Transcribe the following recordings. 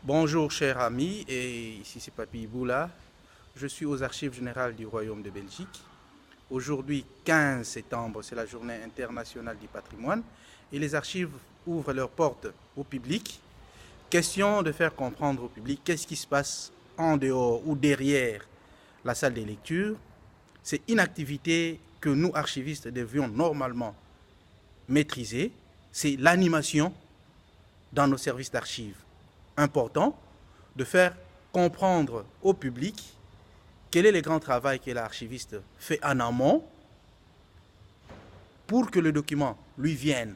Bonjour chers amis, et ici c'est Papy Boula. Je suis aux Archives générales du Royaume de Belgique. Aujourd'hui, 15 septembre, c'est la journée internationale du patrimoine et les archives ouvrent leurs portes au public. Question de faire comprendre au public qu'est-ce qui se passe en dehors ou derrière la salle des lectures. C'est une activité que nous, archivistes, devions normalement maîtriser. C'est l'animation dans nos services d'archives. Important de faire comprendre au public quel est le grand travail que l'archiviste fait en amont pour que le document lui vienne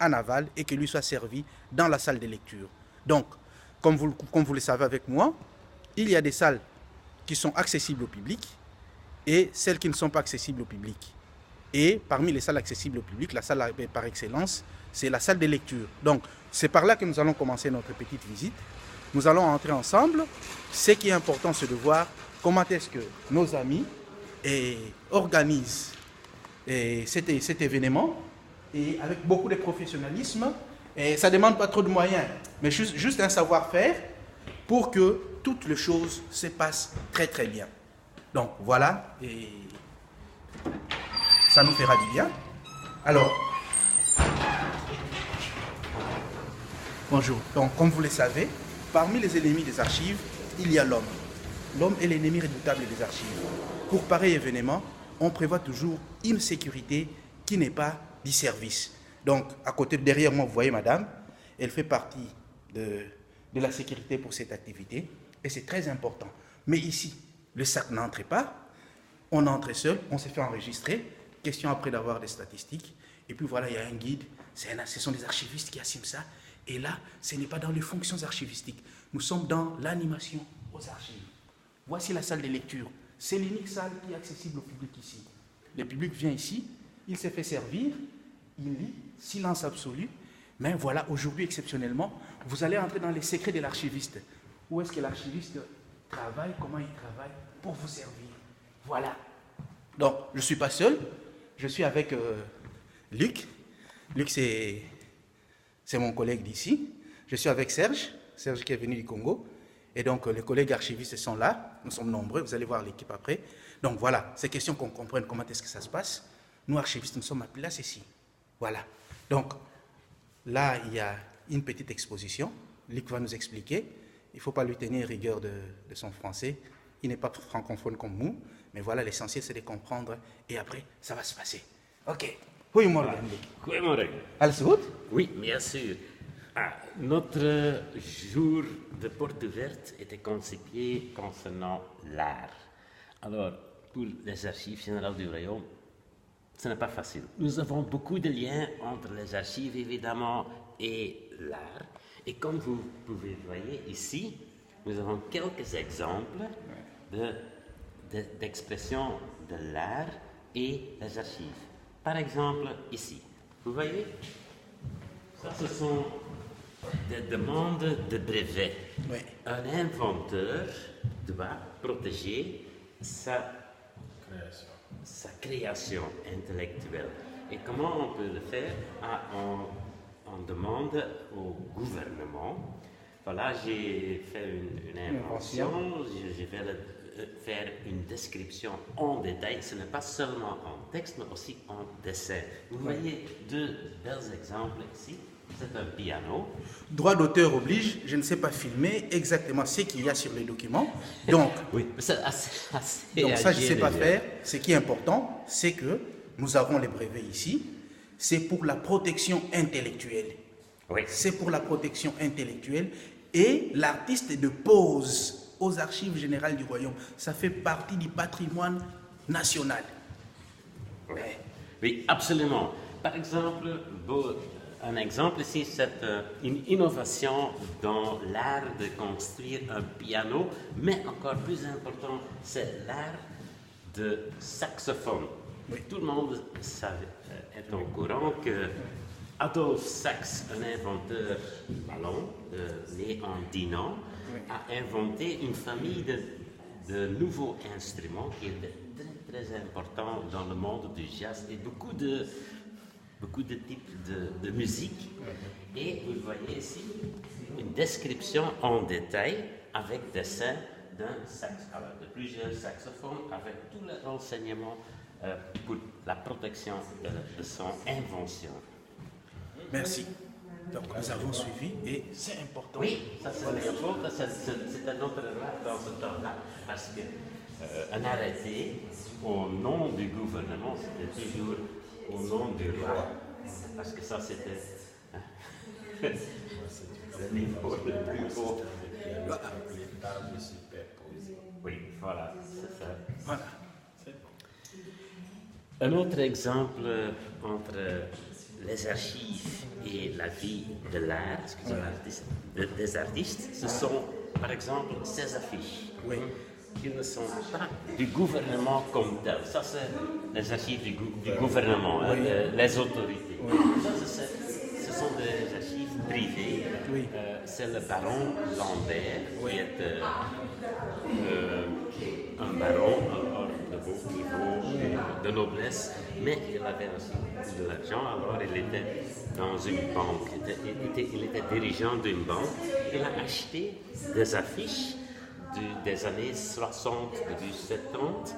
en aval et que lui soit servi dans la salle de lecture. Donc, comme vous le savez avec moi, il y a des salles qui sont accessibles au public et celles qui ne sont pas accessibles au public. Et parmi les salles accessibles au public, la salle par excellence, c'est la salle de lecture. Donc, c'est par là que nous allons commencer notre petite visite. Nous allons entrer ensemble. Ce qui est important, c'est de voir comment est-ce que nos amis organisent cet événement et avec beaucoup de professionnalisme. Et ça ne demande pas trop de moyens, mais juste un savoir-faire pour que toutes les choses se passent très très bien. Donc voilà, et ça nous fera du bien. Alors, bonjour. Donc comme vous le savez, parmi les ennemis des archives, il y a l'homme. L'homme est l'ennemi redoutable des archives. Pour pareil événement, on prévoit toujours une sécurité qui n'est pas du service. Donc, à côté, derrière moi, vous voyez madame, elle fait partie de la sécurité pour cette activité et c'est très important. Mais ici, le sac n'entre pas, on entre seul, on s'est fait enregistrer, question après d'avoir des statistiques, et puis voilà, il y a un guide, ce sont des archivistes qui assument ça, et là, ce n'est pas dans les fonctions archivistiques, nous sommes dans l'animation aux archives. Voici la salle de lecture, c'est l'unique salle qui est accessible au public ici. Le public vient ici, il se fait servir, il lit, silence absolu, mais voilà, aujourd'hui exceptionnellement, vous allez entrer dans les secrets de l'archiviste. Où est-ce que l'archiviste travaille, comment il travaille pour vous servir. Voilà. Donc, je ne suis pas seul, je suis avec Luc. Luc, c'est mon collègue d'ici. Je suis avec Serge qui est venu du Congo. Et donc, les collègues archivistes sont là. Nous sommes nombreux, vous allez voir l'équipe après. Donc, voilà, c'est question qu'on comprenne comment est-ce que ça se passe. Nous, archivistes, nous sommes à place ici. Voilà. Donc, là, il y a une petite exposition. Luc va nous expliquer. Il ne faut pas lui tenir rigueur de son français. Il n'est pas francophone comme nous. Mais voilà, l'essentiel, c'est de comprendre. Et après, ça va se passer. OK. Goedemorgen, Luc. Goedemorgen. Alles goed? Oui, bien sûr. Notre jour de porte ouverte était constitué concernant l'art. Alors, pour les archives générales du Royaume, ce n'est pas facile. Nous avons beaucoup de liens entre les archives, évidemment, et l'art. Et comme vous pouvez voir ici, nous avons quelques exemples d'expression de l'art et des archives. Par exemple, ici, vous voyez, ça ce sont des demandes de brevets. Oui. Un inventeur doit protéger sa création intellectuelle. Et comment on peut le faire? On demande au gouvernement. Voilà, j'ai fait une invention, je vais faire une description en détail. Ce n'est pas seulement en texte, mais aussi en dessin. Vous voyez deux bels exemples ici. C'est un piano. Droit d'auteur oblige, je ne sais pas filmer exactement ce qu'il y a sur les documents. Donc, oui, c'est donc ça, je ne sais pas faire. Ce qui est important, c'est que nous avons les brevets ici. C'est pour la protection intellectuelle. Oui. C'est pour la protection intellectuelle. Et l'artiste de pose aux archives générales du Royaume, ça fait partie du patrimoine national. Oui, oui, absolument. Par exemple, un exemple ici, c'est une innovation dans l'art de construire un piano, mais encore plus important, c'est l'art de saxophone. Oui. Tout le monde est au courant que Adolphe Sax, un inventeur ballon, né en Dinan, a inventé une famille de nouveaux instruments qui étaient très, très importants dans le monde du jazz. Et beaucoup de beaucoup de types de musique. Et vous voyez ici une description en détail avec dessin de plusieurs saxophones avec tout le renseignement pour la protection de son invention. Merci. Donc nous avons suivi et c'est important. Oui, ça c'est Léopold, c'est un autre remarque dans ce temps-là, parce qu'un arrêté au nom du gouvernement, c'était toujours au nom du roi, parce que ça c'était le niveau le plus haut. Oui, voilà, c'est ça. Voilà. Un autre exemple entre les archives et la vie de l'art, des artistes, ce sont par exemple ces affiches. Oui. Qui ne sont pas du gouvernement comme tel. Ça, c'est les archives du gouvernement, Oui. les autorités. Oui. Ça, ce sont des archives privées. Oui. C'est le baron Lambert, Oui. qui est un baron de haut niveau de noblesse, mais il avait aussi de l'argent, alors il était dans une banque. Il était dirigeant d'une banque. Il a acheté des affiches des années 60, du 70,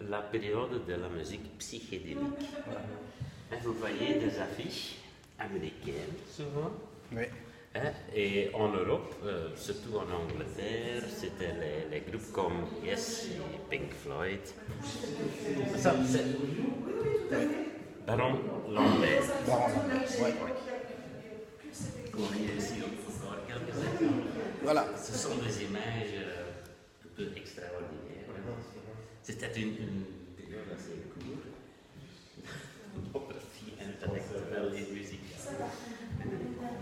la période de la musique psychédélique. Et vous voyez des affiches américaines, souvent. Oui. Et en Europe, surtout en Angleterre, c'était les groupes comme Yes et Pink Floyd. Ça, c'est Baron Lambert. Baron Lambert, oui. Vous voyez ici encore quelques exemples. Voilà. Ce sont des images un peu extraordinaires. C'était une période assez courte. Notre vie intellectuelle et musicale.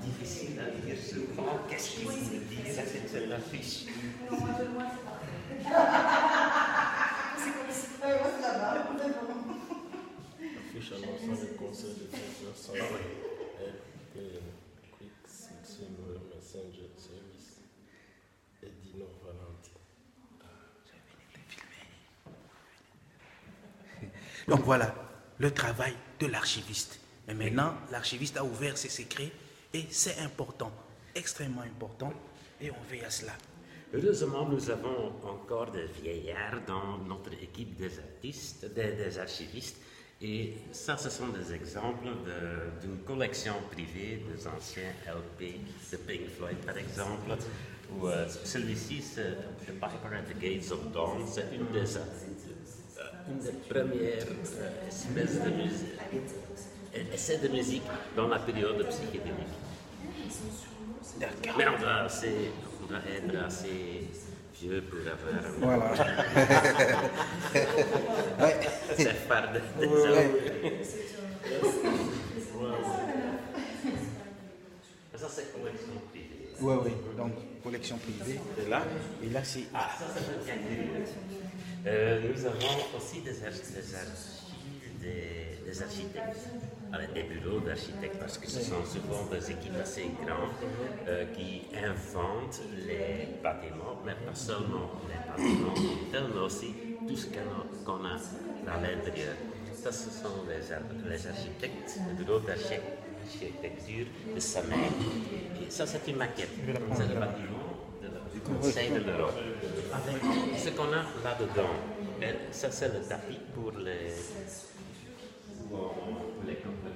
Difficile à dire souvent. Qu'est-ce qu'il veut dire cette affiche? L'affiche annonçant le concert de 15h Quick Silver Messenger Service et Dino Valenti. Donc voilà le travail de l'archiviste. Mais maintenant, l'archiviste a ouvert ses secrets et c'est important, extrêmement important, et on veille à cela. Heureusement, nous avons encore des vieillards dans notre équipe des artistes, des archivistes. Et ça, ce sont des exemples d'une collection privée des anciens LP de Pink Floyd, par exemple. Ou celui-ci, c'est The Piper at the Gates of Dawn. C'est une des premières espèces de musique, essais de musique dans la période psychédélique. Mais on doit être assez vieux pour avoir Voilà. c'est faire des Ça, c'est collection privée. Oui, oui. Donc, collection privée. Et là c'est... Ah, ça c'est bien curieux. Nous avons aussi des archives des architectes, des bureaux d'architectes, parce que ce sont souvent des équipes assez grandes qui inventent les bâtiments, mais pas seulement les bâtiments, mais aussi tout ce qu'on a à l'intérieur. Ça, ce sont les architectes, le bureau d'architecture de Samer. Et ça, c'est une maquette. C'est le bâtiment du Conseil de l'Europe. Avec ce qu'on a là-dedans. Ça, c'est le tapis pour le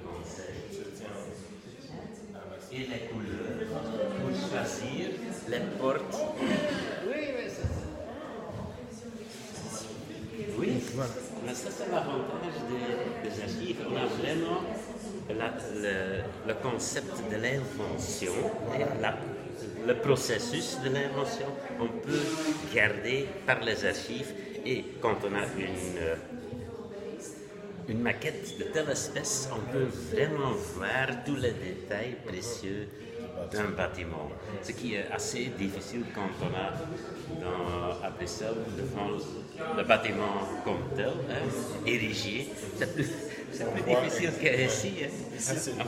conseil. Et les couleurs pour choisir les portes. Oui, mais ça, c'est l'avantage des archives. On a vraiment le concept de l'invention et le processus de l'invention. On peut garder par les archives, et quand on a une maquette de telle espèce, on peut vraiment voir tous les détails précieux d'un bâtiment. Ce qui est assez difficile quand on a à Bruxelles, devant le bâtiment comme tel, érigé. C'est plus difficile qu'ici.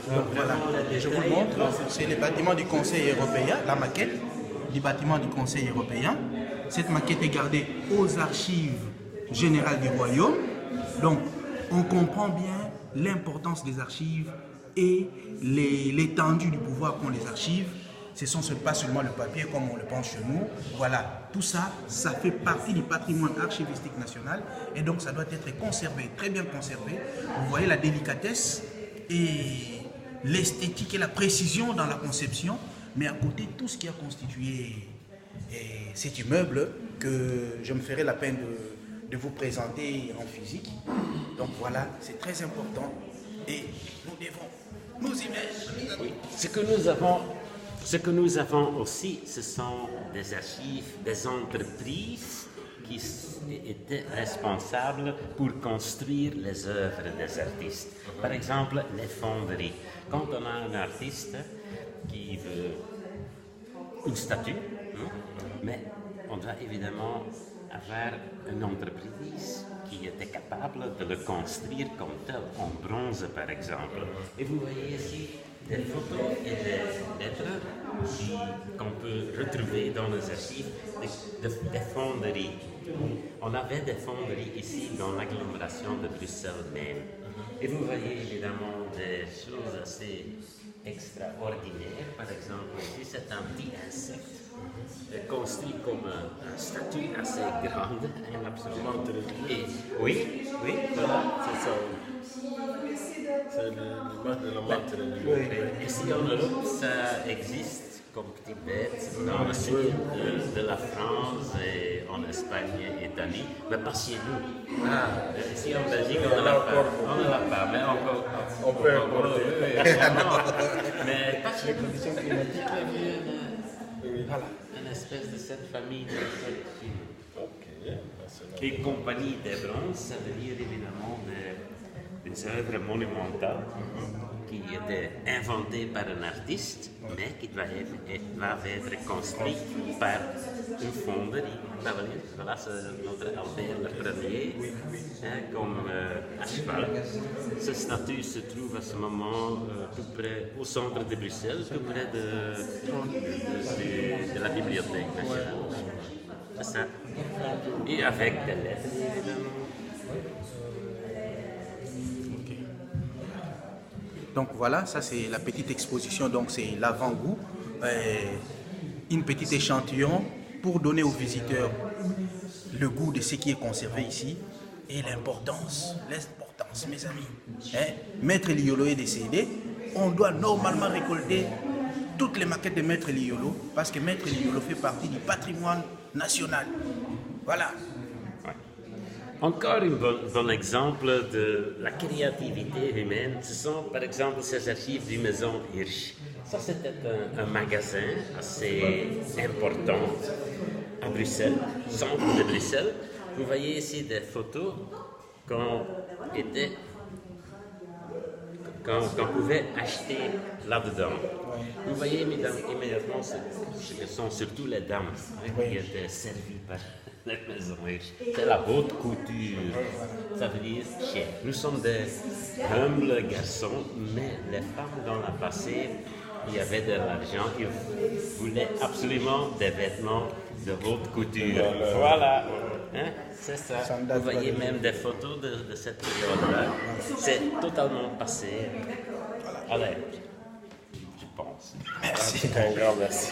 Donc voilà, je vous le montre, c'est le bâtiment du Conseil européen, la maquette du bâtiment du Conseil européen. Cette maquette est gardée aux archives générales du Royaume. Donc, on comprend bien l'importance des archives et l'étendue du pouvoir qu'ont les archives. Ce sont pas seulement le papier comme on le pense chez nous. Voilà, tout ça, ça fait partie du patrimoine archivistique national et donc ça doit être conservé, très bien conservé. Vous voyez la délicatesse et l'esthétique et la précision dans la conception, mais à côté tout ce qui a constitué cet immeuble que je me ferai la peine de vous présenter en physique. Donc voilà, c'est très important et nous devons nous y mettre. Oui. Ce que nous avons aussi, ce sont des archives des entreprises qui étaient responsables pour construire les œuvres des artistes. Par exemple, les fonderies. Quand on a un artiste qui veut une statue, mais on doit évidemment avoir une entreprise qui était capable de le construire comme tel, en bronze par exemple. Et vous voyez ici des photos et des lettres qu'on peut retrouver dans les archives des fonderies. On avait des fonderies ici dans l'agglomération de Bruxelles même. Et vous voyez évidemment des choses assez extraordinaires. Par exemple, ici c'est un petit insecte construit comme une statue assez grande. Absolument. Et, oui, voilà. C'est ça. C'est l'image de la menthe religieuse. Ici en Europe, ça existe comme petite bête dans le sud de la France et en Espagne et Italie, mais pas chez nous. Ici en Belgique, on ne l'a pas, mais on peut importer. Mais pas chez les conditions climatiques, voilà, une espèce de cette famille de et compagnie des bronzes, ça veut dire évidemment des œuvres monumentales qui étaient inventées par un artiste, mais qui doivent être construites par une fonderie. Voilà, c'est notre Albert le Premier, comme à cheval. Cette statue se trouve à ce moment tout près, au centre de Bruxelles, tout près de la bibliothèque nationale. C'est ça. Et avec des lettres, évidemment. Donc voilà, ça c'est la petite exposition, donc c'est l'avant-goût, une petite échantillon pour donner aux visiteurs le goût de ce qui est conservé ici et l'importance, mes amis. Maître Liolo est décédé, on doit normalement récolter toutes les maquettes de Maître Liolo parce que Maître Liolo fait partie du patrimoine national. Voilà. Encore un bon exemple de la créativité humaine, ce sont par exemple ces archives du Maison Hirsch. Ça, c'était un magasin assez important à Bruxelles, centre de Bruxelles. Vous voyez ici des photos qu'on pouvait acheter là-dedans. Vous voyez immédiatement, ce sont surtout les dames qui étaient servies par la Maison Hirsch. C'est la haute couture. Ça veut dire cher. Nous sommes des humbles garçons, mais les femmes dans le passé, il y avait de l'argent, ils voulaient absolument des vêtements de haute couture. Voilà. C'est ça. Vous voyez même des photos de cette période-là. C'est totalement passé. Allez, je pense. Merci. Un grand merci.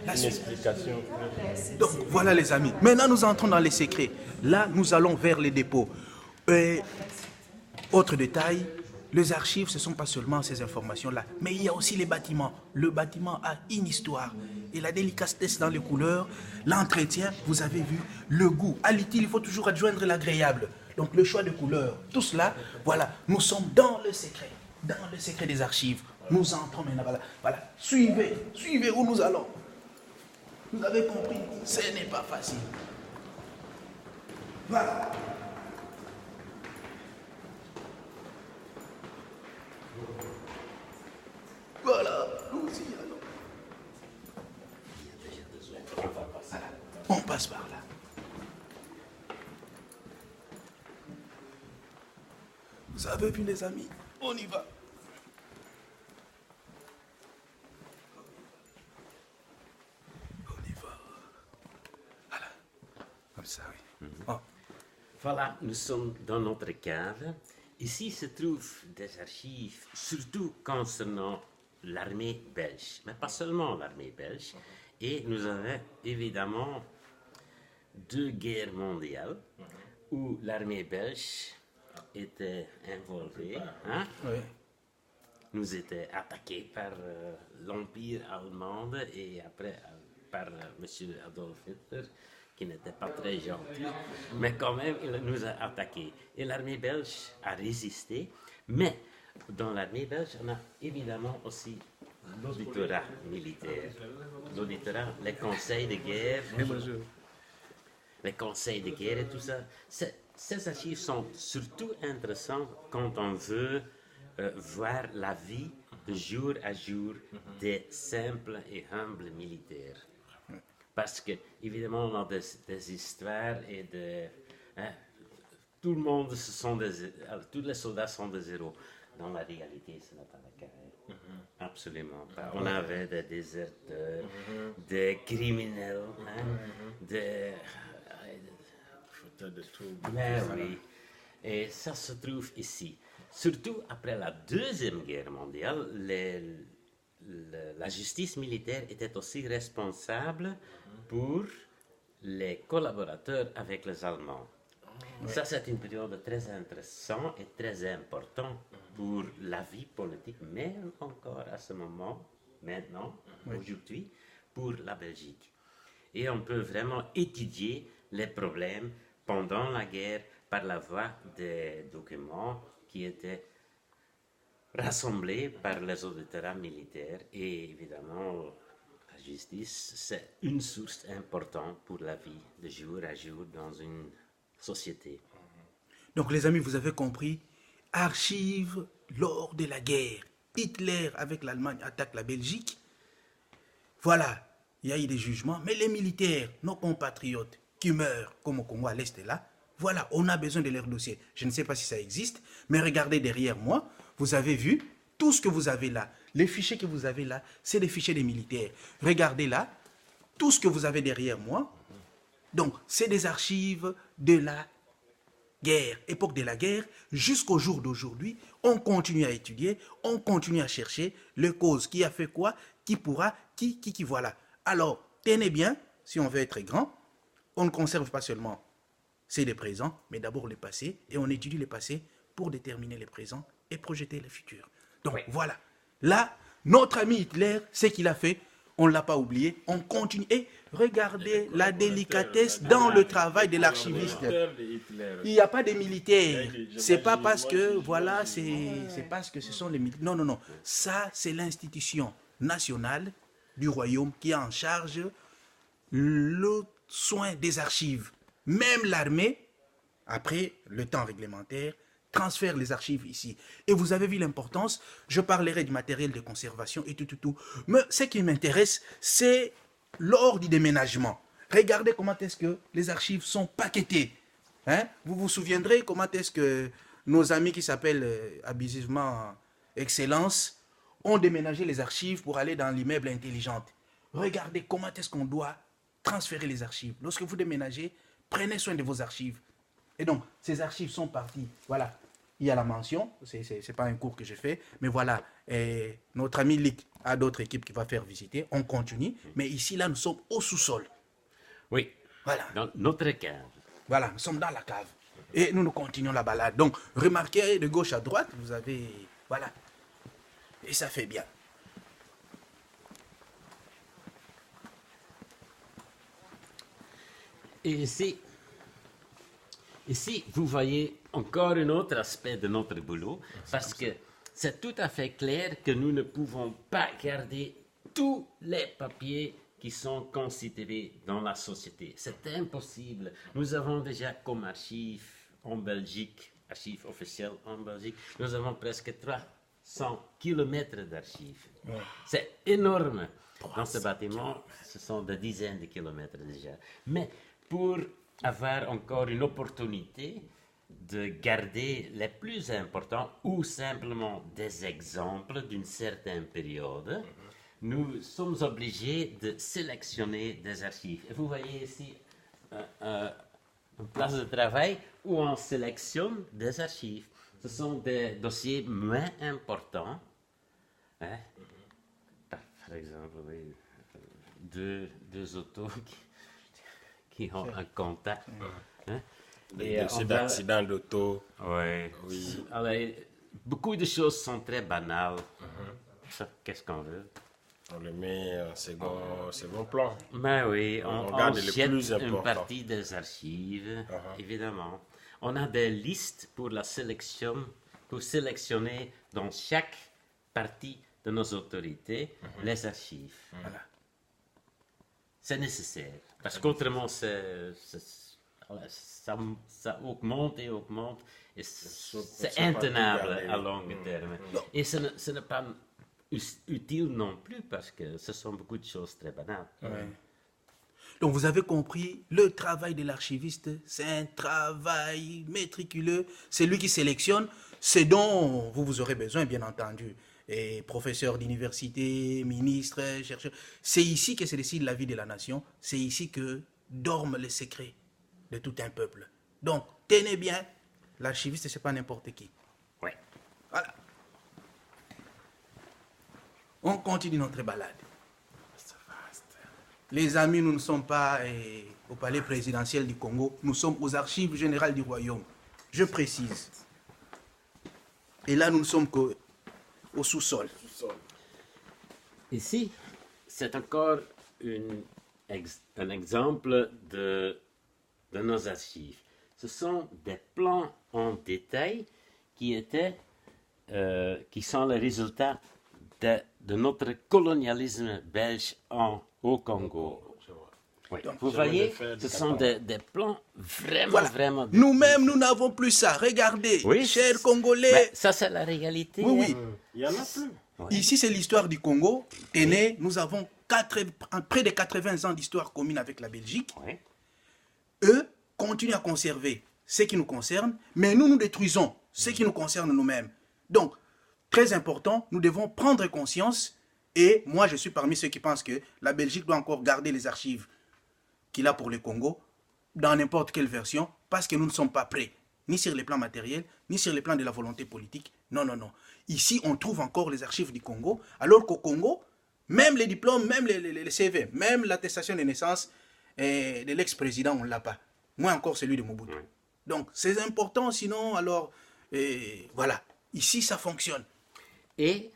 Une explication. Donc voilà les amis. Maintenant nous entrons dans les secrets. Là nous allons vers les dépôts. Autre détail, les archives ce ne sont pas seulement ces informations-là, mais il y a aussi les bâtiments. Le bâtiment a une histoire. Et la délicatesse dans les couleurs, l'entretien, vous avez vu, le goût. À l'utile, il faut toujours adjoindre l'agréable. Donc le choix de couleurs, tout cela, voilà, nous sommes dans le secret des archives. Nous entrons maintenant, voilà, suivez où nous allons. Vous avez compris, ce n'est pas facile. Voilà. Voilà, nous y allons. On passe par là. Vous avez vu les amis, on y va. Voilà. Comme ça, oui. Oh. Voilà, nous sommes dans notre cave ici se trouvent des archives, surtout concernant l'armée belge, mais pas seulement l'armée belge. Et nous avons évidemment 2 guerres mondiales où l'armée belge était involvée. Hein? Oui. Nous étions attaqués par l'Empire allemand et après par M. Adolf Hitler, qui n'était pas très gentil, mais quand même, il nous a attaqués. Et l'armée belge a résisté, mais dans l'armée belge, on a évidemment aussi l'auditorat militaire. L'auditorat, les conseils de guerre, les conseils de guerre et tout ça. Ces archives sont surtout intéressantes quand on veut voir la vie de jour à jour des simples et humbles militaires. Parce que, évidemment, on a des histoires et tout le monde, tous les soldats sont des héros. Dans la réalité, ce n'est pas le cas. Absolument pas. On avait des déserteurs, des criminels, des... Mais oui. Et ça se trouve ici. Surtout après la Deuxième Guerre mondiale, la justice militaire était aussi responsable pour les collaborateurs avec les Allemands. Ça, c'est une période très intéressante et très importante pour la vie politique, mais encore à ce moment, maintenant, aujourd'hui, pour la Belgique. Et on peut vraiment étudier les problèmes pendant la guerre par la voie des documents qui étaient rassemblés par les auditeurs militaires. Et évidemment, la justice, c'est une source importante pour la vie de jour à jour dans une société. Donc les amis, vous avez compris, archives lors de la guerre. Hitler avec l'Allemagne attaque la Belgique. Voilà, il y a eu des jugements, mais les militaires, nos compatriotes qui meurent comme au Congo à l'Est est là, voilà, on a besoin de leur dossier. Je ne sais pas si ça existe, mais regardez derrière moi, vous avez vu tout ce que vous avez là. Les fichiers que vous avez là, c'est les fichiers des militaires. Regardez là, tout ce que vous avez derrière moi. Donc, c'est des archives de la guerre, époque de la guerre, jusqu'au jour d'aujourd'hui. On continue à étudier, on continue à chercher les causes, qui a fait quoi, qui pourra, qui, voilà. Alors, tenez bien, si on veut être grand, on ne conserve pas seulement c'est les présents, mais d'abord le passé, et on étudie le passé pour déterminer les présents et projeter le futur. Donc voilà, là, notre ami Hitler, ce qu'il a fait, on ne l'a pas oublié, on continue. Et regardez la délicatesse dans le travail de l'archiviste. Il n'y a pas de militaires. C'est pas parce que, voilà, c'est parce que ce sont les militaires. Non, non, non. Ça, c'est l'institution nationale du royaume qui a en charge le soin des archives. Même l'armée, après le temps réglementaire, transfère les archives ici. Et vous avez vu l'importance, je parlerai du matériel de conservation et tout. Mais ce qui m'intéresse, c'est lors du déménagement. Regardez comment est-ce que les archives sont paquetées. Hein? Vous vous souviendrez comment est-ce que nos amis qui s'appellent abusivement Excellence ont déménagé les archives pour aller dans l'immeuble Intelligente. Regardez comment est-ce qu'on doit transférer les archives. Lorsque vous déménagez, prenez soin de vos archives. Et donc, ces archives sont parties. Voilà, il y a la mention, c'est pas un cours que j'ai fait, mais voilà, notre ami Lick a d'autres équipes qui va faire visiter, on continue, mais ici, là, nous sommes au sous-sol. Oui, voilà. Dans notre cave. Voilà, nous sommes dans la cave. Et nous continuons la balade. Donc, remarquez, de gauche à droite, vous avez, voilà, et ça fait bien. Et ici, vous voyez encore un autre aspect de notre boulot, parce que c'est tout à fait clair que nous ne pouvons pas garder tous les papiers qui sont considérés dans la société. C'est impossible. Nous avons déjà comme archives en Belgique, archives officielles en Belgique, nous avons presque 300 kilomètres d'archives. Ouais. C'est énorme. Dans ce bâtiment, ce sont des dizaines de kilomètres déjà. Mais pour avoir encore une opportunité de garder les plus importants ou simplement des exemples d'une certaine période, nous sommes obligés de sélectionner des archives. Et vous voyez ici une place de travail où on sélectionne des archives. ce sont des dossiers moins importants. Hein? Par exemple, oui, deux autos qui ont un contact. Hein? Des dossiers d'accident d'auto. Ouais. Oui. Alors, beaucoup de choses sont très banales. Ça, qu'est-ce qu'on veut? On le met en second plan. Ben oui, On on garde le jette plus une important. partie des archives, évidemment. On a des listes pour la sélection, pour sélectionner dans chaque partie de nos autorités les archives. Voilà. C'est nécessaire, parce qu'autrement, ça augmente et augmente, et c'est intenable à long terme. Et ce n'est pas utile non plus, parce que ce sont beaucoup de choses très banales. Ouais. Donc vous avez compris, le travail de l'archiviste, c'est un travail méticuleux. C'est lui qui sélectionne ce dont vous aurez besoin, bien entendu. Et professeurs d'université, ministres, chercheurs. C'est ici que se décide la vie de la nation. C'est ici que dorment les secrets de tout un peuple. Donc, tenez bien, l'archiviste, ce n'est pas n'importe qui. Ouais. Voilà. On continue notre balade. Les amis, nous ne sommes pas au palais présidentiel du Congo, nous sommes aux archives générales du royaume. Je précise. Et là, nous ne sommes qu'au sous-sol. Ici, c'est encore un exemple de nos archives. Ce sont des plans en détail qui sont le résultat de notre colonialisme belge au Congo. Oui. Vous voyez, ce sont des plans vraiment... Nous-mêmes, nous n'avons plus ça. Regardez, oui, chers Congolais. Ben, ça, c'est la réalité. Oui, oui. Il n'y en a plus. Ouais. Ici, c'est l'histoire du Congo. Téné, nous avons près de 80 ans d'histoire commune avec la Belgique. Oui. Eux continuent à conserver ce qui nous concerne, mais nous détruisons ce qui nous concerne nous-mêmes. Donc, très important, nous devons prendre conscience, et moi je suis parmi ceux qui pensent que la Belgique doit encore garder les archives qu'il a pour le Congo, dans n'importe quelle version, parce que nous ne sommes pas prêts, ni sur les plans matériels, ni sur les plans de la volonté politique. Non, non, non. Ici, on trouve encore les archives du Congo, alors qu'au Congo, même les diplômes, même les CV, même l'attestation de naissance de l'ex-président, on ne l'a pas. Moins encore celui de Mobutu. Donc, c'est important, sinon, alors, voilà. Ici, ça fonctionne. Et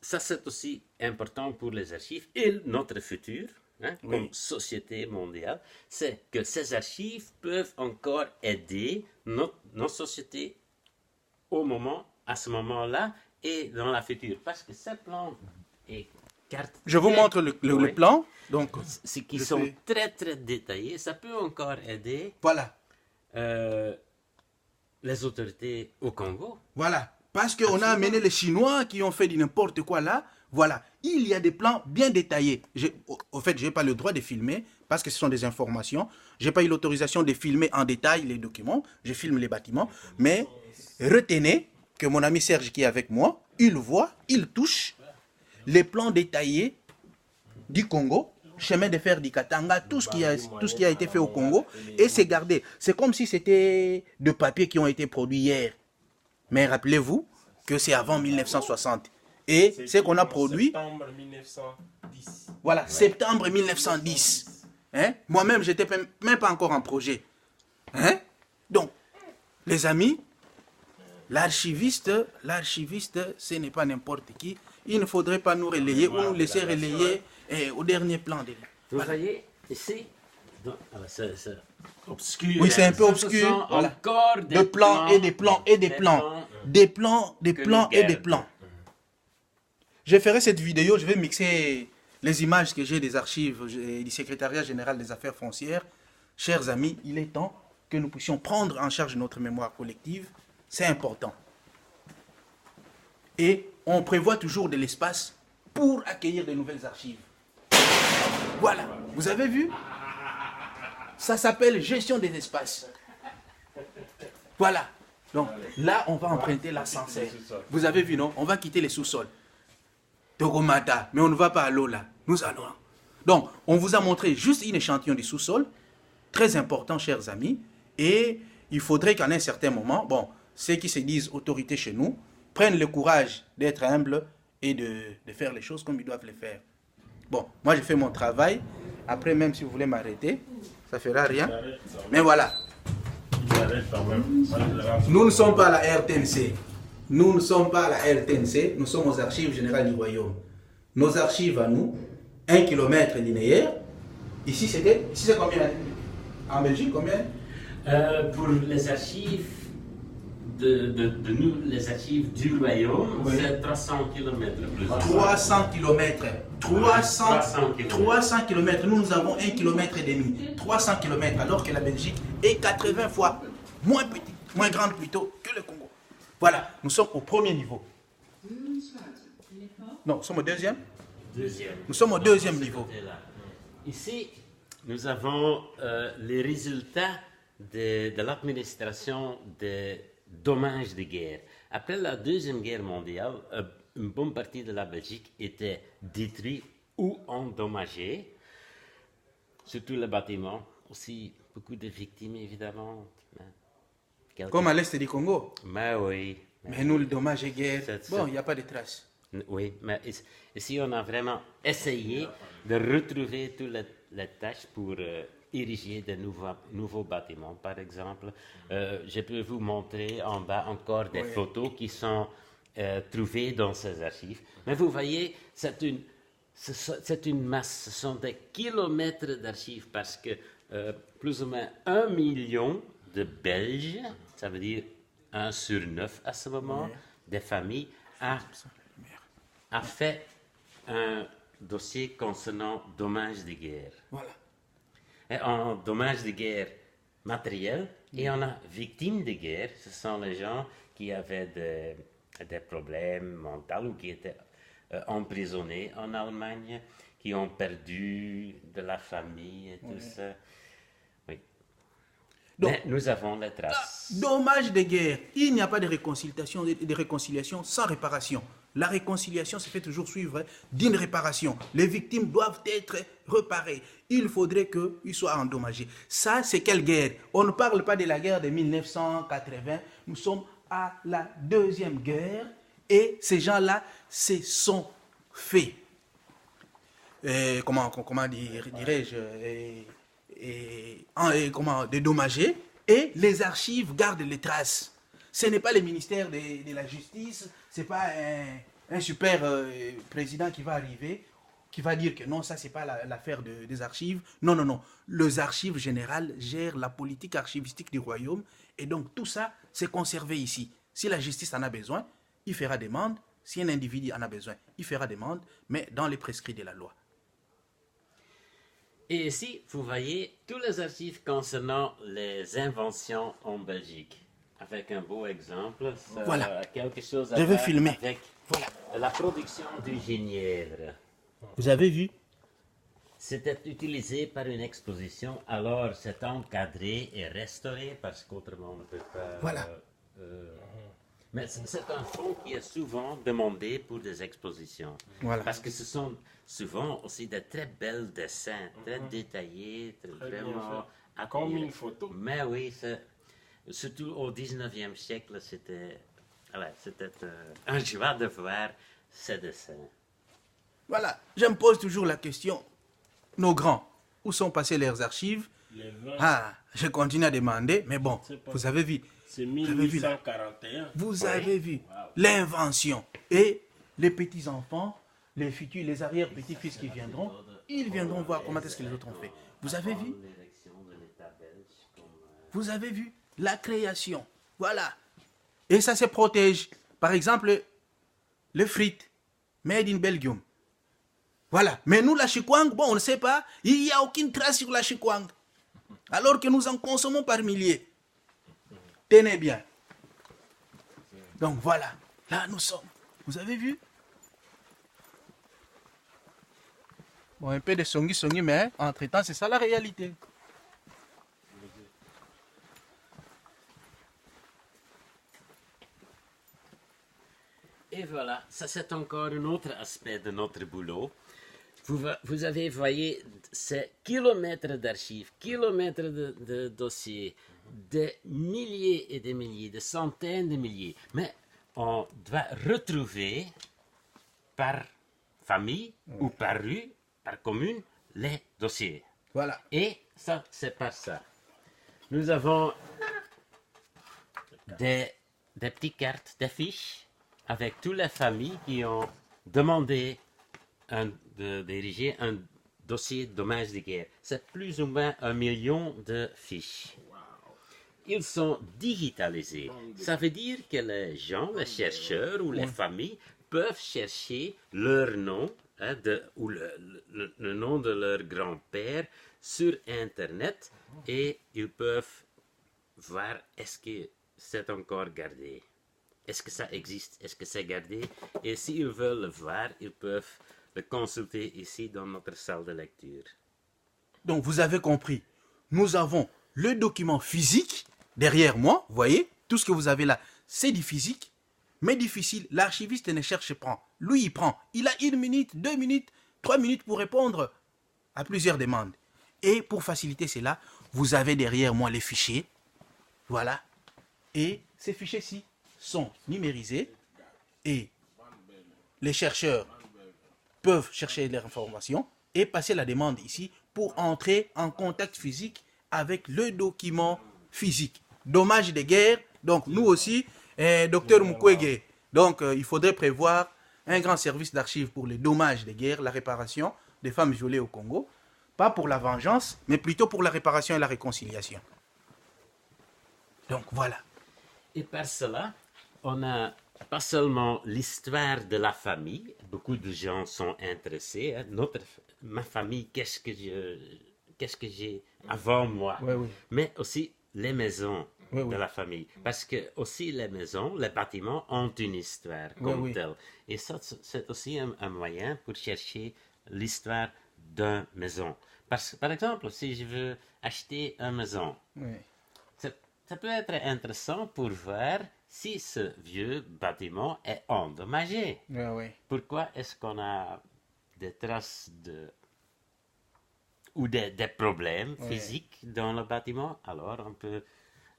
ça, c'est aussi important pour les archives et notre futur, hein, oui, comme société mondiale, c'est que ces archives peuvent encore aider nos sociétés à ce moment-là et dans la future. Parce que ces plans et cartes... Je vous montre le plan. Donc, qui sont très, très détaillés. Ça peut encore aider... Voilà. Les autorités au Congo. Voilà. Parce qu'on a amené les Chinois qui ont fait du n'importe quoi là. Voilà. Il y a des plans bien détaillés. Au fait, je n'ai pas le droit de filmer parce que ce sont des informations. Je n'ai pas eu l'autorisation de filmer en détail les documents. Je filme les bâtiments. Mais retenez que mon ami Serge qui est avec moi, il voit, il touche les plans détaillés du Congo, chemin de fer du Katanga, tout ce qui a été fait au Congo, et c'est gardé. C'est comme si c'était de papiers qui ont été produits hier. Mais rappelez-vous que c'est avant 1960. Et ce qu'on a produit... Septembre 1910. Voilà, septembre 1910. Hein? Moi-même, je n'étais même pas encore en projet. Hein? Donc, les amis, l'archiviste, ce n'est pas n'importe qui. Il ne faudrait pas nous relayer ou nous laisser relayer au dernier plan. Vous voyez, ici, c'est obscur. Oui, c'est un peu obscur. Voilà. Encore des plans et des plans et des plans. Des plans et des plans. Je ferai cette vidéo, je vais mixer les images que j'ai des archives du secrétariat général des affaires foncières. Chers amis, il est temps que nous puissions prendre en charge notre mémoire collective. C'est important. Et on prévoit toujours de l'espace pour accueillir de nouvelles archives. Voilà, vous avez vu? Ça s'appelle gestion des espaces. Voilà. Donc là, on va emprunter l'ascenseur. Vous avez vu, non? On va quitter les sous-sols. Togomata, mais on ne va pas à l'eau là. Nous allons. Donc, on vous a montré juste un échantillon du sous-sol. Très important, chers amis. Et il faudrait qu'en un certain moment, bon, ceux qui se disent autorités chez nous prennent le courage d'être humbles et de faire les choses comme ils doivent les faire. Bon, moi j'ai fait mon travail. Après, même si vous voulez m'arrêter, ça ne fera rien. Mais voilà. Nous ne sommes pas à la RTNC. Nous ne sommes pas à la RTNC. Nous sommes aux archives générales du royaume. Nos archives à nous, 1 km linéaire. Ici, c'est combien? En Belgique, combien? Pour les archives de nous, les archives du royaume, oui. C'est 300 km plus. 300 km. 300 km. Nous avons 1,5 km. 300 km, alors que la Belgique est 80 fois moins petite, moins grande plutôt que le Congo. Voilà, nous sommes au premier niveau. Non, nous sommes au deuxième. Nous sommes au deuxième niveau. Ici, nous avons les résultats de l'administration des dommages de guerre. Après la Deuxième Guerre mondiale, une bonne partie de la Belgique était détruite ou endommagée, surtout les bâtiments, aussi beaucoup de victimes évidemment. Comme à l'est du Congo. Mais oui. Mais nous, le dommage et guerre, bon, il n'y a pas de traces. Oui, mais ici, on a vraiment essayé de retrouver toutes les tâches pour ériger de nouveaux bâtiments, par exemple. Je peux vous montrer en bas encore des photos qui sont trouvées dans ces archives. Mais vous voyez, c'est une masse, ce sont des kilomètres d'archives parce que plus ou moins 1 million de Belges, ça veut dire 1 sur 9 à ce moment, des familles, a fait un dossier concernant dommages de guerre. Voilà. Et en dommages de guerre matériels, et on a victimes de guerre, ce sont les gens qui avaient des problèmes mentaux ou qui étaient emprisonnés en Allemagne, qui ont perdu de la famille et tout ça. Oui. Donc, mais nous avons les traces. Dommage de guerre. Il n'y a pas de réconciliation sans réparation. La réconciliation se fait toujours suivre d'une réparation. Les victimes doivent être réparées. Il faudrait qu'ils soient endommagés. Ça, c'est quelle guerre? On ne parle pas de la guerre de 1980. Nous sommes à la deuxième guerre et ces gens-là se sont fait, dédommager, et les archives gardent les traces. Ce n'est pas le ministère de la Justice, ce n'est pas un super président qui va arriver, qui va dire que non, ça, ce n'est pas l'affaire des archives. Non, non, non. Les archives générales gèrent la politique archivistique du royaume, et donc tout ça, c'est conservé ici. Si la justice en a besoin, il fera demande. Si un individu en a besoin, il fera demande, mais dans les prescrits de la loi. Et ici, vous voyez tous les archives concernant les inventions en Belgique. Avec un beau exemple, ça voilà. Quelque chose à Je vais filmer. Avec voilà. La production du genièvre. Vous avez vu? C'était utilisé par une exposition, alors c'est encadré et restauré parce qu'autrement on ne peut pas... Voilà. Mais c'est un fonds qui est souvent demandé pour des expositions. Voilà. Parce que ce sont souvent aussi de très belles dessins, très détaillés, vraiment... Comme une photo. Mais oui, surtout au 19e siècle, c'était un joie de voir ces dessins. Voilà, je me pose toujours la question, nos grands, où sont passées leurs archives? Ah, je continue à demander, mais bon, vous avez vu. C'est 1841. Vous avez vu l'invention. Et les petits-enfants, les futurs, les arrière-petits-fils qui viendront, ils viendront voir comment est-ce que les autres ont fait. Vous avez vu? Vous avez vu la création. Voilà. Et ça se protège. Par exemple, le frites, made in Belgium. Voilà. Mais nous, la chikwang, bon, on ne sait pas. Il n'y a aucune trace sur la chikwang. Alors que nous en consommons par milliers. Tenez bien. Donc voilà. Là, nous sommes. Vous avez vu? Bon, un peu de songi, mais entre-temps, c'est ça la réalité. Et voilà, ça c'est encore un autre aspect de notre boulot. Vous avez, voyez, ces kilomètres d'archives, kilomètres de dossiers, des milliers et des milliers, des centaines de milliers. Mais on doit retrouver par famille ou par rue, par commune, les dossiers. Voilà. Et ça, c'est pas ça. Nous avons des petites cartes, des fiches avec toutes les familles qui ont demandé de diriger un dossier de dommages de guerre. C'est plus ou moins 1 million de fiches. Ils sont digitalisés. Ça veut dire que les gens, les chercheurs ou les familles peuvent chercher leur nom ou le nom de leur grand-père sur Internet et ils peuvent voir est-ce que c'est encore gardé. Est-ce que ça existe? Est-ce que c'est gardé? Et s'ils veulent le voir, ils peuvent le consulter ici dans notre salle de lecture. Donc vous avez compris, nous avons le document physique derrière moi, vous voyez, tout ce que vous avez là, c'est du physique, mais difficile, l'archiviste ne cherche pas. Lui, il prend, il a 1 minute, 2 minutes, 3 minutes pour répondre à plusieurs demandes. Et pour faciliter cela, vous avez derrière moi les fichiers, voilà, et ces fichiers-ci sont numérisés et les chercheurs peuvent chercher leurs informations et passer la demande ici pour entrer en contact physique avec le document physique. Dommage de guerre, donc nous aussi, docteur Mukwege, donc il faudrait prévoir un grand service d'archives pour les dommages de guerre, la réparation des femmes violées au Congo, pas pour la vengeance, mais plutôt pour la réparation et la réconciliation. Donc voilà. Et par cela, on n'a pas seulement l'histoire de la famille, beaucoup de gens sont intéressés, hein, ma famille, qu'est-ce que j'ai avant moi, mais aussi les maisons de la famille. Parce que aussi les maisons, les bâtiments ont une histoire comme telle. Et ça, c'est aussi un moyen pour chercher l'histoire d'une maison. Par exemple, si je veux acheter une maison, ça peut être intéressant pour voir si ce vieux bâtiment est endommagé. Pourquoi est-ce qu'on a des traces ou des problèmes physiques dans le bâtiment? Alors, on peut,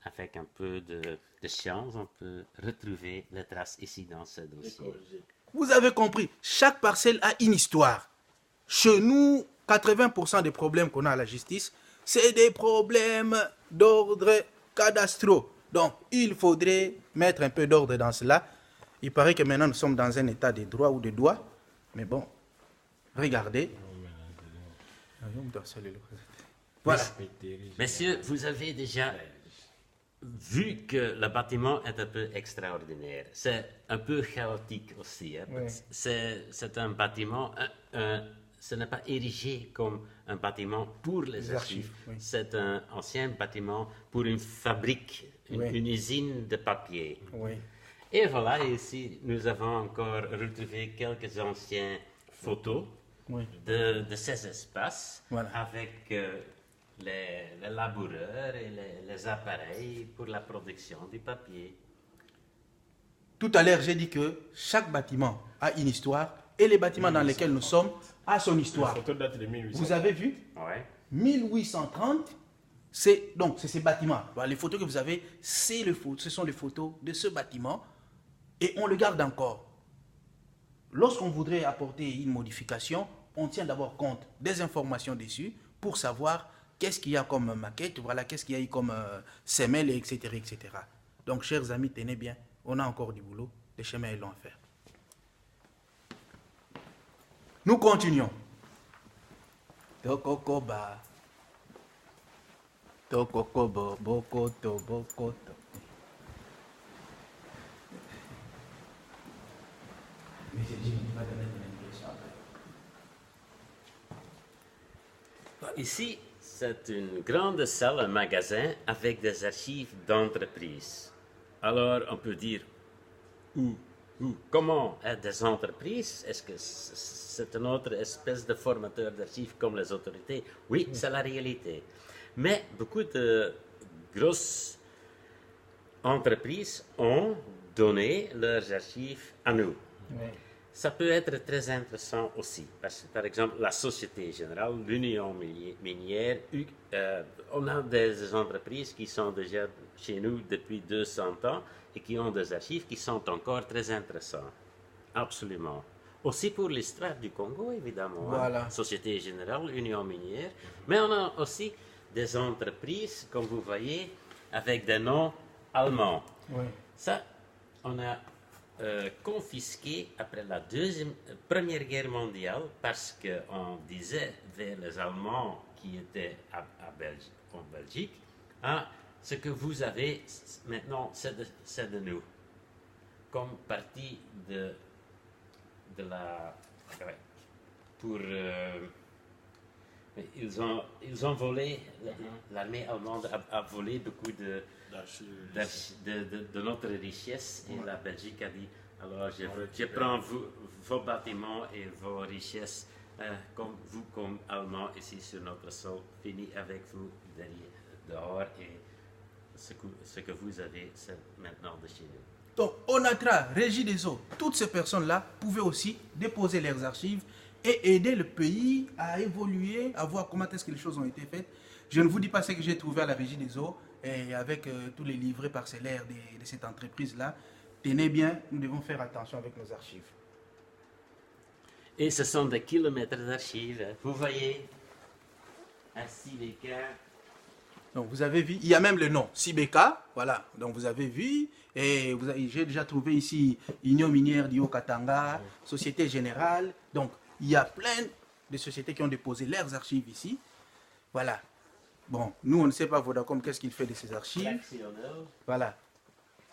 avec un peu de science, on peut retrouver les traces ici dans ce dossier. Vous avez compris, chaque parcelle a une histoire. Chez nous, 80% des problèmes qu'on a à la justice, c'est des problèmes d'ordre cadastraux. Donc, il faudrait mettre un peu d'ordre dans cela. Il paraît que maintenant, nous sommes dans un état de droit ou de droit. Mais bon, regardez. Voilà. Messieurs, vous avez déjà vu que le bâtiment est un peu extraordinaire. C'est un peu chaotique aussi. Hein? C'est un bâtiment... ce n'est pas érigé comme un bâtiment pour les archives. C'est un ancien bâtiment pour une fabrique, une usine de papier. Et voilà, ici, nous avons encore retrouvé quelques anciennes photos de ces espaces avec les laboureurs et les appareils pour la production du papier. Tout à l'heure, j'ai dit que chaque bâtiment a une histoire et les bâtiments dans lesquels nous sommes a son histoire. Vous avez vu? 1830, c'est ces bâtiments. Les photos que vous avez, ce sont les photos de ce bâtiment et on le garde encore. Lorsqu'on voudrait apporter une modification, on tient d'abord compte des informations dessus pour savoir qu'est-ce qu'il y a comme maquette, voilà, qu'est-ce qu'il y a eu comme semelle, etc., etc. Donc, chers amis, tenez bien, on a encore du boulot, les chemins est long à faire. Nous continuons. Tokokoba. Tokokobo, bokoto, bokoto. Ici, c'est une grande salle, un magasin avec des archives d'entreprise. Alors, on peut dire comment des entreprises? Est-ce que c'est une autre espèce de formateur d'archives comme les autorités? Oui, c'est la réalité. Mais beaucoup de grosses entreprises ont donné leurs archives à nous. Ça peut être très intéressant aussi, parce que par exemple la Société Générale, l'Union minière, on a des entreprises qui sont déjà chez nous depuis 200 ans et qui ont des archives qui sont encore très intéressantes. Absolument. Aussi pour l'histoire du Congo, évidemment. Voilà. Hein. Société Générale, Union minière. Mais on a aussi des entreprises, comme vous voyez, avec des noms allemands. Oui. Ça, on a confisqué après la Première Guerre mondiale parce qu'on disait vers les Allemands qui étaient en Belgique, ah, ce que vous avez maintenant, c'est de nous. Comme partie de la... Ouais, pour... ils ont volé, l'armée allemande a volé beaucoup de notre richesse et la Belgique a dit, alors je prends vos bâtiments et vos richesses comme vous, comme Allemands, ici sur notre sol, fini avec vous dehors et ce que vous avez, c'est maintenant de chez nous. Donc, ONATRA, Régie des eaux, toutes ces personnes-là pouvaient aussi déposer leurs archives et aider le pays à évoluer, à voir comment est-ce que les choses ont été faites. Je ne vous dis pas ce que j'ai trouvé à la Régie des eaux et avec tous les livrets parcellaires de cette entreprise-là. Tenez bien, nous devons faire attention avec nos archives. Et ce sont des kilomètres d'archives. Vous voyez, à Sibeka. Donc vous avez vu, il y a même le nom, Sibeka, voilà. Donc vous avez vu, et j'ai déjà trouvé ici Union minière du Haut-Katanga, Société Générale. Donc il y a plein de sociétés qui ont déposé leurs archives ici. Voilà. Bon, nous on ne sait pas Vodacom qu'est-ce qu'il fait de ces archives. Voilà.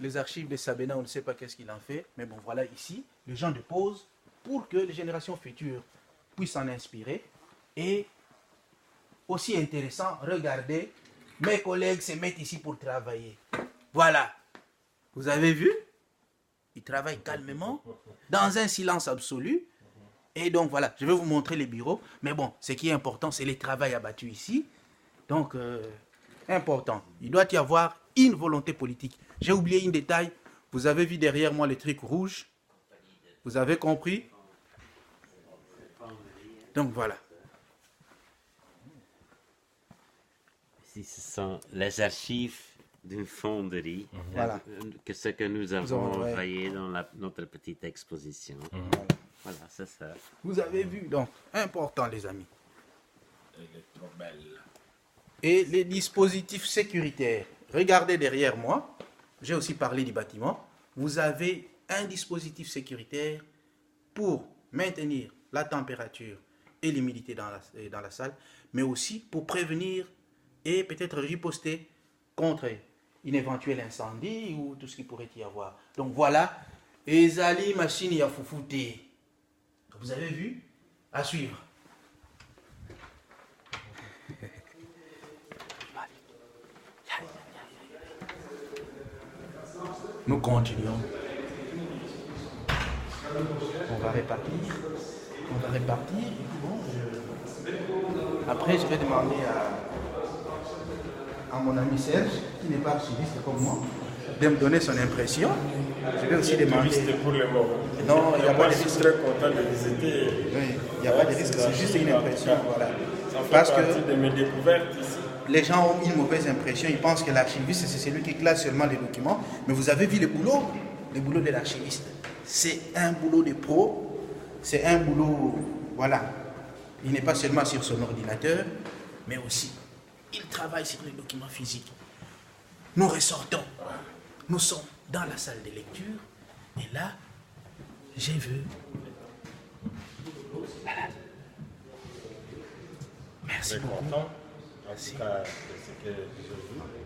Les archives de Sabena, on ne sait pas qu'est-ce qu'il en fait. Mais bon, voilà ici, les gens déposent pour que les générations futures puissent s'en inspirer. Et aussi intéressant, regardez, mes collègues se mettent ici pour travailler. Voilà. Vous avez vu? Ils travaillent calmement, dans un silence absolu. Et donc voilà, je vais vous montrer les bureaux. Mais bon, ce qui est important, c'est les travails abattus ici. Donc, important. Il doit y avoir une volonté politique. J'ai oublié un détail. Vous avez vu derrière moi les trucs rouges. Vous avez compris? Donc voilà. Ici, ce sont les archives d'une fonderie, Voilà. que ce que nous avons envoyé dans notre petite exposition. Voilà, c'est ça. Vous avez vu, donc, important les amis. Elle est trop belle. Et les dispositifs sécuritaires. Regardez derrière moi, j'ai aussi parlé du bâtiment. Vous avez un dispositif sécuritaire pour maintenir la température et l'humidité dans la salle, mais aussi pour prévenir et peut-être riposter contre une éventuelle incendie ou tout ce qui pourrait y avoir. Donc voilà, Ezali machine ya foufoute. Vous avez vu? À suivre. Nous continuons. On va répartir. Bon, après, je vais demander à mon ami Serge, qui n'est pas archiviste comme moi, de me donner son impression. Je vais aussi demander. Pour le moment. Non, il n'y a pas de Je risque. suis très content de visiter. Oui, il n'y a pas de risque, c'est juste une impression. Voilà. Ça fait Parce partie que de mes découvertes ici. les gens ont une mauvaise impression, ils pensent que l'archiviste, c'est celui qui classe seulement les documents. Mais vous avez vu le boulot de l'archiviste. C'est un boulot de pro, c'est un boulot, voilà. Il n'est pas seulement sur son ordinateur, mais aussi, il travaille sur les documents physiques. Nous ressortons, nous sommes dans la salle de lecture, et là, j'ai vu. Voilà. Merci Très beaucoup. content. En tout cas, de ce que j'ai vu.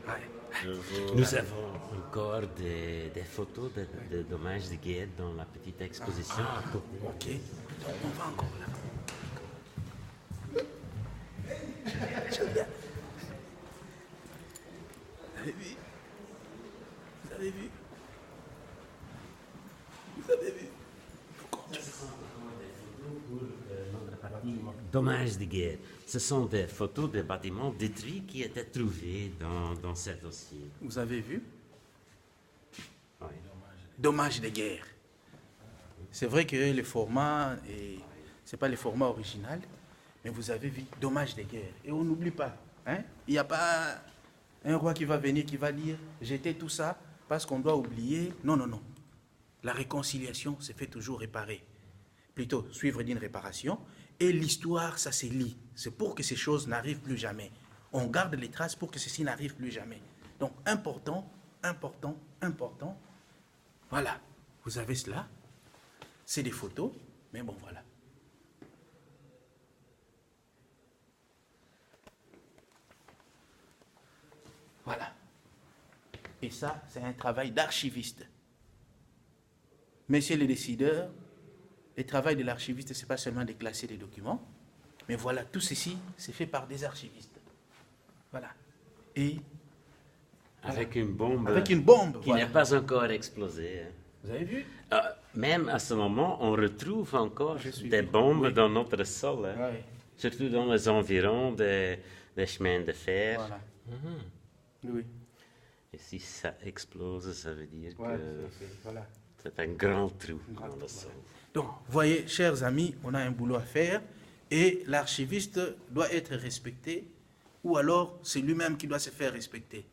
Ouais. Nous avons encore des photos de dommages de guerre dans la petite exposition à côté. Ok, donc on va encore là. Je viens. Vous avez vu? Vous avez vu? Vous avez vu? Nous continuons. Dommages de guerre. Ce sont des photos des bâtiments détruits qui étaient trouvés dans ce dossier. Vous avez vu? Oui. Dommages de guerre. c'est vrai que le format, ce n'est pas le format original, mais vous avez vu, dommage des guerres. Et on n'oublie pas. Hein? Il n'y a pas un roi qui va venir, qui va dire, jeter tout ça, parce qu'on doit oublier. Non, non, non. La réconciliation se fait toujours réparer. Plutôt, suivre d'une réparation. Et l'histoire, ça se lit. C'est pour que ces choses n'arrivent plus jamais. On garde les traces pour que ceci n'arrive plus jamais. Donc, important, important, important. Voilà, vous avez cela. C'est des photos, mais bon, voilà. Voilà. Et ça, c'est un travail d'archiviste. Messieurs les décideurs, le travail de l'archiviste, ce n'est pas seulement de classer les documents, mais voilà, tout ceci, c'est fait par des archivistes. Voilà. Et avec une bombe, qui voilà, n'est pas encore explosée. Vous avez vu? Même à ce moment, on retrouve encore des bombes dans notre sol. Hein. Oui. Surtout dans les environs des chemins de fer. Voilà. Oui. Et si ça explose, ça veut dire Ouais, que voilà. c'est un grand trou dans le sol. Donc, voyez, chers amis, on a un boulot à faire et l'archiviste doit être respecté ou alors c'est lui-même qui doit se faire respecter.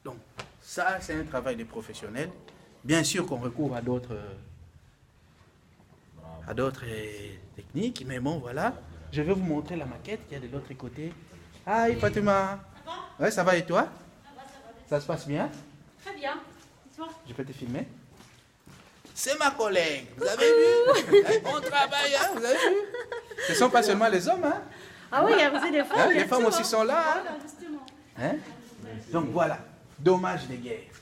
Donc, ça, c'est un travail des professionnels. Bien sûr qu'on recourt à d'autres techniques, mais bon, voilà. Je vais vous montrer la maquette qui est de l'autre côté. Hi, Fatima. Ça va? Ouais, ça va et toi? Ça Ça se passe bien? Très bien. Et toi? Je peux te filmer? C'est ma collègue, vous avez vu? On travaille, hein, vous avez vu? Ce ne sont pas seulement les hommes, hein? Ah oui, vous êtes des femmes. Hein, bien les femmes sûr, aussi hein. sont là. Hein? Voilà, justement. Hein? Donc voilà, dommage des guerres.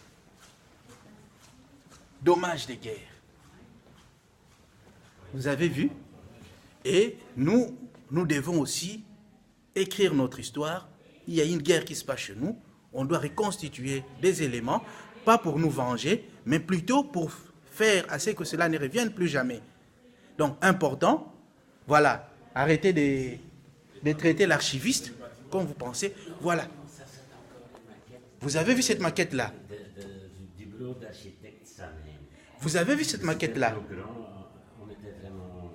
Dommage des guerres. Vous avez vu? Et nous devons aussi écrire notre histoire. Il y a une guerre qui se passe chez nous. On doit reconstituer des éléments, pas pour nous venger, mais plutôt pour faire à ce que cela ne revienne plus jamais. Donc, important, voilà, arrêtez de traiter l'archiviste comme vous pensez. Voilà. Vous avez vu cette maquette-là? Du bureau d'architecte, ça même. Vous avez vu cette maquette-là? On était vraiment...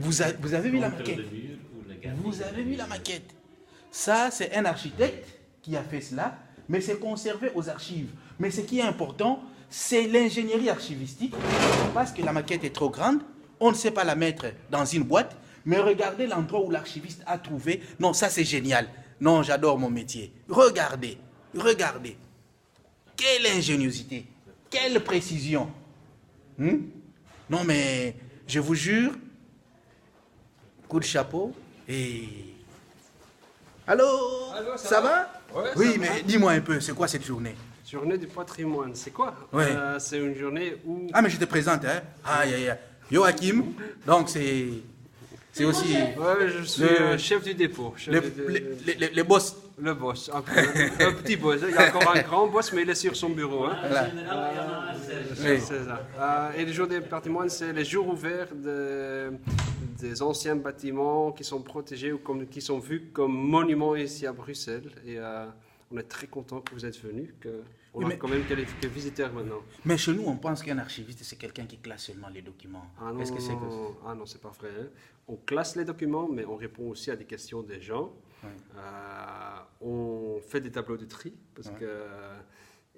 Vous avez vu la maquette? Contre le mur ou le gardien. Vous avez vu la maquette? Ça, c'est un architecte qui a fait cela, mais c'est conservé aux archives. Mais ce qui est important, c'est l'ingénierie archivistique, parce que la maquette est trop grande, on ne sait pas la mettre dans une boîte, mais regardez l'endroit où l'archiviste a trouvé. Non, ça c'est génial. Non, j'adore mon métier. Regardez, regardez. Quelle ingéniosité, quelle précision. Non, mais je vous jure, coup de chapeau et... Allô, ça va? Ouais, oui, ça mais va. dis-moi un peu, c'est quoi cette journée? Journée du patrimoine, c'est quoi? Ouais. C'est une journée où... Ah, mais je te présente, hein? Aïe, aïe, aïe. Joachim, donc c'est aussi Ouais, je suis chef du dépôt. Chef les boss. Le boss, un petit boss. Il y a encore un grand boss, mais il est sur son bureau. Hein. Voilà. C'est ça. Et le jour des patrimoines, c'est les jours ouverts des anciens bâtiments qui sont protégés ou qui sont vus comme monuments ici à Bruxelles. Et on est très content que vous êtes venus, qu'on a quand même quelques visiteurs maintenant. Mais chez nous, on pense qu'un archiviste, c'est quelqu'un qui classe seulement les documents. Ah non, Est-ce que c'est que... ah non, c'est pas vrai. Hein. On classe les documents, mais on répond aussi à des questions des gens. Ouais. On fait des tableaux de tri, parce que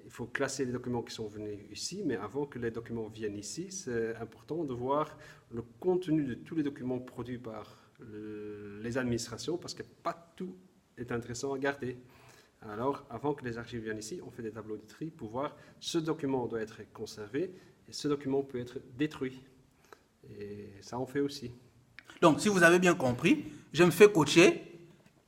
il faut classer les documents qui sont venus ici, mais avant que les documents viennent ici, c'est important de voir le contenu de tous les documents produits par les administrations, parce que pas tout est intéressant à garder. Alors, avant que les archives viennent ici, on fait des tableaux de tri pour voir ce document doit être conservé et ce document peut être détruit. Et ça, on fait aussi. Donc, si vous avez bien compris, je me fais coacher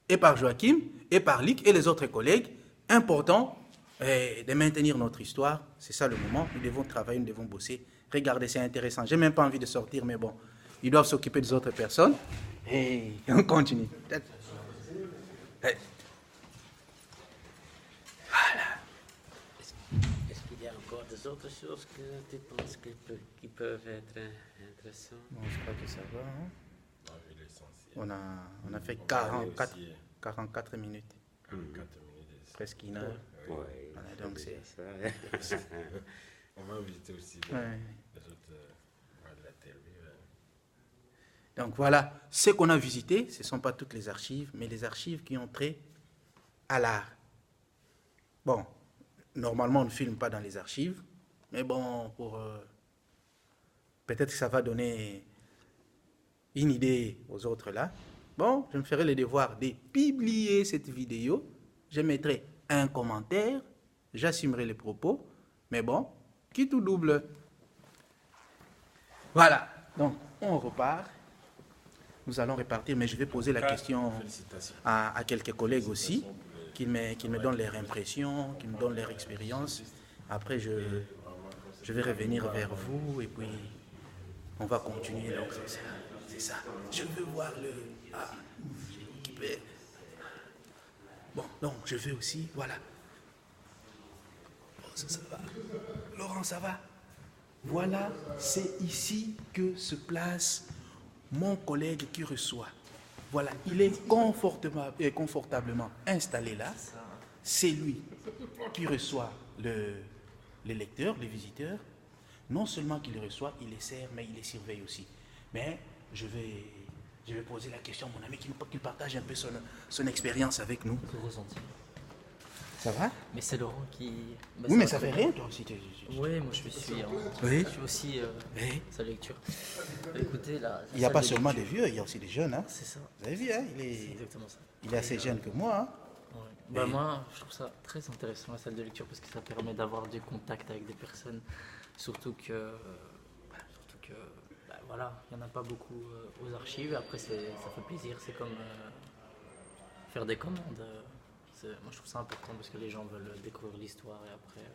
et par Joachim, et par Lick et les autres collègues. Important de maintenir notre histoire. C'est ça le moment. Nous devons travailler, nous devons bosser. Regardez, c'est intéressant. Je n'ai même pas envie de sortir, mais bon, ils doivent s'occuper des autres personnes. Et on continue. Voilà. Est-ce qu'il y a encore des autres choses que tu penses qui peuvent être intéressantes? Bon, je crois que ça va. Hein? Ah oui, l'essentiel. On a fait On va aller 44 minutes. 4 minutes. Presque une heure. Oui. Voilà, donc c'est... ça. On va visiter aussi Ouais. les autres Donc voilà, ce qu'on a visité, ce ne sont pas toutes les archives, mais les archives qui ont trait à l'art. Bon, normalement on ne filme pas dans les archives, mais bon, peut-être que ça va donner une idée aux autres là. Bon, je me ferai le devoir de publier cette vidéo, je mettrai un commentaire, j'assumerai les propos, mais bon, qui tout double. Voilà, donc on repart. Nous allons repartir, mais je vais poser la question à quelques collègues aussi, qui me donnent leur impression, qui me donnent leur expérience. Après, je vais revenir vers vous et puis on va continuer. Donc, c'est ça. Je veux voir le... Ah, j'ai occupé. Bon, donc, je veux aussi, voilà. Bon, ça va. Laurent, ça va? Voilà, c'est ici que se place mon collègue qui reçoit. Voilà, il est confortablement installé là. C'est lui qui reçoit les lecteurs, les visiteurs. Non seulement qu'il les reçoit, il les sert, mais il les surveille aussi. Mais je vais poser la question à mon ami qu'il partage un peu son expérience avec nous. Le ressenti. Ça va? Mais c'est Laurent qui... Bah, oui, mais ça fait rien, toi aussi. Oui, moi je suis... Oui. Je suis aussi Oui. sa lecture. Écoutez, là... Il n'y a pas seulement des vieux, il y a aussi des jeunes. Hein. C'est ça. Vous avez vu, hein? C'est exactement ça. Il est assez jeune que moi. Hein. Ouais. Bah, moi, je trouve ça très intéressant, la salle de lecture, parce que ça permet d'avoir du contact avec des personnes. Surtout que bah, voilà, il n'y en a pas beaucoup aux archives. Après, ça fait plaisir. C'est comme faire des commandes. Moi, je trouve ça important parce que les gens veulent découvrir l'histoire et après...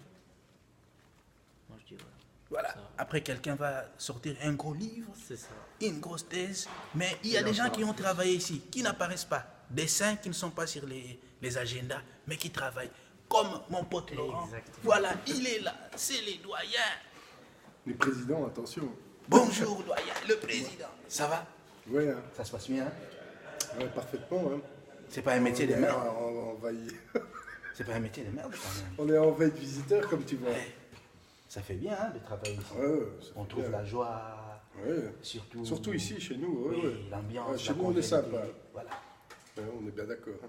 moi, je dis Voilà. Ça. Après, quelqu'un va sortir un gros livre, C'est ça. une grosse thèse, mais il y a des gens qui ont travaillé ici, qui n'apparaissent pas. Des saints qui ne sont pas sur les agendas, mais qui travaillent. Comme mon pote Laurent. Exactement. Voilà, il est là, c'est les doyens. Les présidents, attention. Bonjour, doyen, le président. Ça va? Ouais, hein. Ça se passe bien, hein? Ouais, parfaitement. Hein. C'est pas un métier de merde. On C'est pas un métier de merde, quand même. On est en veille de visiteurs, comme tu vois. Ouais. Ça fait bien, hein, de travailler ici. Ouais, ça On fait trouve bien. la joie, Ouais. surtout ici, chez nous. Ouais, oui, ouais. l'ambiance, Ouais, chez la nous, on est convivialité. sympa. Voilà. Ouais, on est bien d'accord. Hein.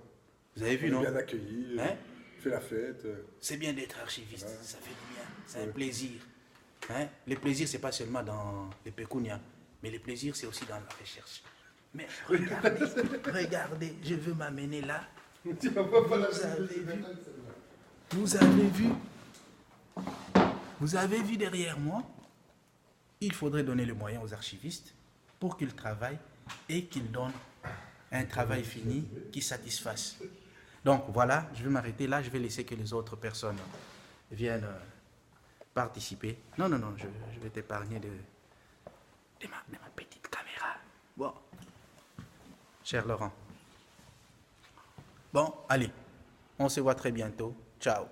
Vous avez vu, On non? est bien accueillis. Hein? Fait la fête. C'est bien d'être archiviste, Ouais. ça fait du bien, c'est un Ouais. plaisir. Hein? Le plaisir, c'est pas seulement dans les pécunias, mais le plaisir, c'est aussi dans la recherche. Mais regardez, je veux m'amener là. Tu vas pas la Vous avez vu derrière moi, il faudrait donner le moyen aux archivistes pour qu'ils travaillent et qu'ils donnent un travail fini qui satisfasse. Donc voilà, je vais m'arrêter là, je vais laisser que les autres personnes viennent participer. Non, je vais t'épargner de ma petite caméra. Bon, cher Laurent. Bon, allez, on se voit très bientôt. Ciao.